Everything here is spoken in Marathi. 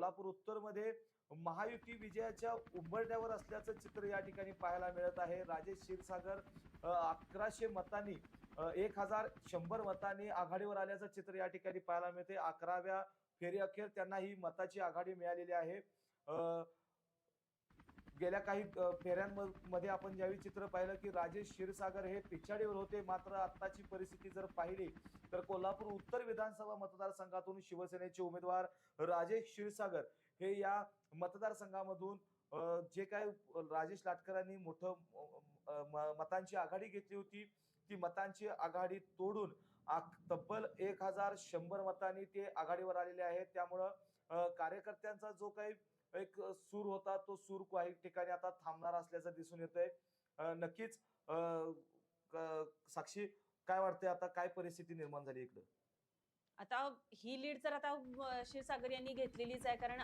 कोल्हापूर उत्तर मध्ये महायुती विजयाच्या उंबरठ्यावर असल्याचं चित्र या ठिकाणी पाहायला मिळत आहे। राजेश क्षीरसागर 1100 मतांनी 1100 मतांनी आघाडीवर आल्याचं चित्र या ठिकाणी पाहायला मिळते। 11व्या फेरी अखेर त्यांना ही मताची आघाडी मिळालेली आहे। गेल्या काही फेऱ्यांमध्ये आपण ज्यावेळी चित्र पाहिलं की राजेश क्षीरसागर हे पिछाडीवर होते, मात्र आत्ताची परिस्थिती जर पाहिली तर कोल्हापूर उत्तर विधानसभा मतदारसंघातून शिवसेनेचे उमेदवार राजेश क्षीरसागर हे या मतदारसंघामधून जे काय राजेश लाटकरांनी मतांची आघाडी घेतली होती ती मतांची आघाडी तोडून तब्बल 1100 मतांनी ते आघाडीवर आलेले आहेत। त्यामुळं कार्यकर्त्यांचा जो काही एक सूर होता तो सूर काही ठिकाणी आता थांबणार असल्याचं दिसून येतंय। नक्कीच साक्षी काय वाटतंय आता काय परिस्थिती निर्माण झाली इकडं? आता ही लीड तर आता क्षीरसागर यांनी घेतलेलीच आहे, कारण